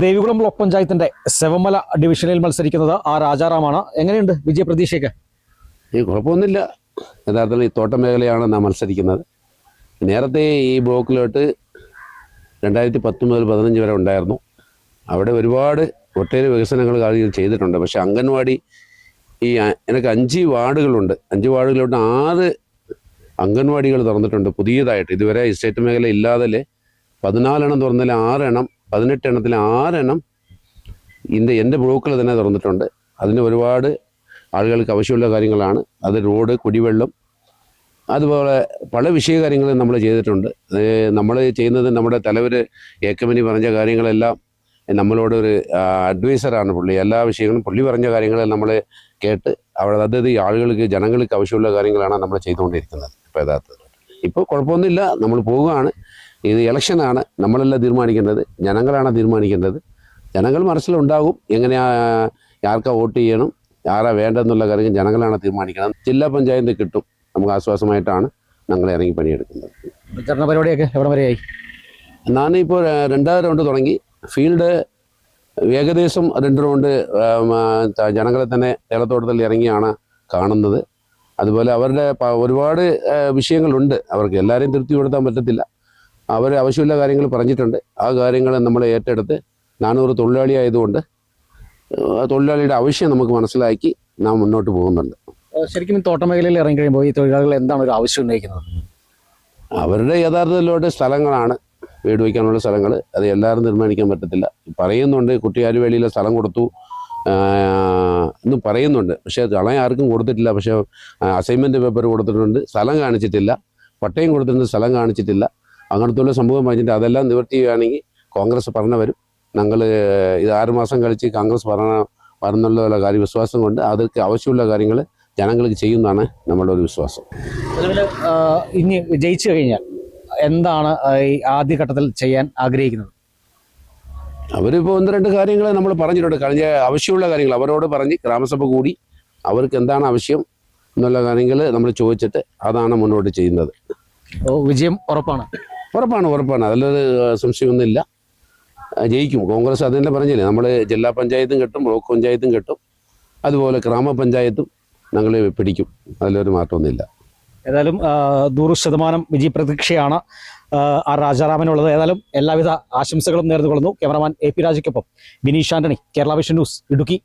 Devikulam block പഞ്ചായത്തിന്റെ സെവമല ഡിവിഷനിൽ മത്സരിക്കുന്നത് ആർ രാജാറാമാണ്. എങ്ങനെയുണ്ട് വിജയപ്രതീക്ഷയൊക്കെ? കുഴപ്പമൊന്നുമില്ല. യഥാർത്ഥത്തിൽ ഈ തോട്ടം മേഖലയാണ് നാം മത്സരിക്കുന്നത്. നേരത്തെ ഈ ബ്ലോക്കിലോട്ട് 2010 മുതൽ 15 വരെ ഉണ്ടായിരുന്നു. അവിടെ ഒരുപാട് ഒട്ടേറെ വികസനങ്ങൾ കാര്യങ്ങൾ ചെയ്തിട്ടുണ്ട്. പക്ഷേ അംഗൻവാടി എനിക്ക് 5 വാർഡുകളുണ്ട്. 5 വാർഡുകളിലോട്ട് 6 അംഗൻവാടികൾ തുറന്നിട്ടുണ്ട് പുതിയതായിട്ട്. ഇതുവരെ എസ്റ്റേറ്റ് മേഖല ഇല്ലാതെ 14 എണ്ണം തുറന്നതിൽ 6 എണ്ണം, 18 എണ്ണത്തിൽ 6 എണ്ണം എൻ്റെ ബ്ലോക്കിൽ തന്നെ തുറന്നിട്ടുണ്ട്. അതിന് ഒരുപാട് ആളുകൾക്ക് ആവശ്യമുള്ള കാര്യങ്ങളാണ്. അത് റോഡ്, കുടിവെള്ളം, അതുപോലെ പല വിഷയകാര്യങ്ങളും നമ്മൾ ചെയ്തിട്ടുണ്ട്. നമ്മൾ ചെയ്യുന്നത് നമ്മുടെ തലവർ ഏക്കമനി പറഞ്ഞ കാര്യങ്ങളെല്ലാം നമ്മളോടൊരു അഡ്വൈസറാണ് പുള്ളി. എല്ലാ വിഷയങ്ങളും പുള്ളി പറഞ്ഞ കാര്യങ്ങൾ നമ്മൾ കേട്ട് അതായത് ഈ ആളുകൾക്ക്, ജനങ്ങൾക്ക് ആവശ്യമുള്ള കാര്യങ്ങളാണ് നമ്മൾ ചെയ്തുകൊണ്ടിരിക്കുന്നത്. ഇപ്പോൾ യഥാർത്ഥത്തിൽ ഇപ്പോൾ കുഴപ്പമൊന്നുമില്ല. നമ്മൾ പോവുകയാണ്. ഇത് ഇലക്ഷനാണ്. നമ്മളല്ല തീരുമാനിക്കേണ്ടത്, ജനങ്ങളാണ് തീരുമാനിക്കേണ്ടത്. ജനങ്ങൾ മനസ്സിലുണ്ടാകും എങ്ങനെയാ, ആർക്കാ വോട്ട് ചെയ്യണം, ആരാ വേണ്ടെന്നുള്ള കാര്യം ജനങ്ങളാണ് തീരുമാനിക്കണം. ജില്ലാ പഞ്ചായത്ത് കിട്ടും. നമുക്ക് ആശ്വാസമായിട്ടാണ് ഞങ്ങൾ ഇറങ്ങി പണിയെടുക്കുന്നത്. പ്രചരണ പരിപാടിയൊക്കെ എവിടെ വരെയായി? ഞാനിപ്പോൾ 2ാം റൗണ്ട് തുടങ്ങി. ഫീൽഡ് ഏകദേശം 2 റൗണ്ട് ജനങ്ങളെ തന്നെ ഏലത്തോട്ടത്തിൽ ഇറങ്ങിയാണ് കാണുന്നത്. അതുപോലെ അവരുടെ ഒരുപാട് വിഷയങ്ങളുണ്ട്. അവർക്ക് എല്ലാവരെയും തൃപ്തിപ്പെടുത്താൻ പറ്റത്തില്ല. അവർ ആവശ്യമുള്ള കാര്യങ്ങൾ പറഞ്ഞിട്ടുണ്ട്. ആ കാര്യങ്ങൾ നമ്മൾ ഏറ്റെടുത്ത് 400 തൊഴിലാളി ആയതുകൊണ്ട് തൊഴിലാളിയുടെ ആവശ്യം നമുക്ക് മനസ്സിലാക്കി നാം മുന്നോട്ട് പോകുന്നുണ്ട്. ശരിക്കും തോട്ടം മേഖലയിൽ ഇറങ്ങി കഴിയുമ്പോൾ ഈ തൊഴിലാളികൾ എന്താണ് ഒരു ആവശ്യം ഉന്നയിക്കുന്നത്? അവരുടെ യഥാർത്ഥത്തിലോട്ട് സ്ഥലങ്ങളാണ്, വീട് വയ്ക്കാനുള്ള സ്ഥലങ്ങൾ. അത് എല്ലാവരും തീരുമാനിക്കാൻ പറ്റത്തില്ല. പറയുന്നുണ്ട് കുട്ടിയാരുവേളിയിലെ സ്ഥലം കൊടുത്തു എന്നും പറയുന്നുണ്ട്. പക്ഷേ കളയാൻ ആർക്കും കൊടുത്തിട്ടില്ല. പക്ഷേ അസൈൻമെൻറ്റ് പേപ്പർ കൊടുത്തിട്ടുണ്ട്, സ്ഥലം കാണിച്ചിട്ടില്ല. പട്ടയം കൊടുത്തിട്ടുണ്ട്, സ്ഥലം കാണിച്ചിട്ടില്ല. അങ്ങനത്തുള്ള സംഭവം പറഞ്ഞിട്ട് അതെല്ലാം നിവൃത്തി ചെയ്യുകയാണെങ്കിൽ കോൺഗ്രസ് ഭരണം വരും. ഞങ്ങൾ ഇത് 6 മാസം കളിച്ച് കോൺഗ്രസ് ഭരണമുള്ള കാര്യം വിശ്വാസം കൊണ്ട് അതിற்கு ആവശ്യമുള്ള കാര്യങ്ങൾ ജനങ്ങൾക്ക് ചെയ്യുന്നതാണ് നമ്മളുടെ ഒരു വിശ്വാസം. അതുപോലെ ഇനി ജയിച്ചു കഴിഞ്ഞാൽ എന്താണ് ഈ ആദ്യഘട്ടത്തിൽ ചെയ്യാൻ ആഗ്രഹിക്കുന്നത്? അവരിപ്പോൾ 1-2 കാര്യങ്ങൾ നമ്മൾ പറഞ്ഞിട്ടുണ്ട്. കഴിഞ്ഞ ആവശ്യമുള്ള കാര്യങ്ങൾ അവരോട് പറഞ്ഞ് ഗ്രാമസഭ കൂടി അവർക്ക് എന്താണ് ആവശ്യം എന്നുള്ള കാര്യങ്ങൾ നമ്മൾ ചോദിച്ചിട്ട് അതാണ് മുന്നോട്ട് ചെയ്യുന്നത്. വിജയം ഉറപ്പാണ്? ഉറപ്പാണ്. അതിലൊരു സംശയമൊന്നുമില്ല. ജയിക്കും കോൺഗ്രസ്. അതിനെ പറഞ്ഞില്ലേ, നമ്മൾ ജില്ലാ പഞ്ചായത്തും കിട്ടും, ബ്ലോക്ക് പഞ്ചായത്തും കിട്ടും, അതുപോലെ ഗ്രാമപഞ്ചായത്തും ഞങ്ങൾ പിടിക്കും. അതിലൊരു മാറ്റമൊന്നുമില്ല. ഏതായാലും 100% വിജയപ്രതീക്ഷയാണ് ആർ രാജാറാമിനുള്ളത്. ഏതായാലും എല്ലാവിധ ആശംസകളും നേർന്നുകൊള്ളുന്നു. ക്യാമറമാൻ AP രാജയ്ക്കൊപ്പം ബിനീഷ് ആന്റണി, കേരള വിഷൻ ന്യൂസ്, ഇടുക്കി.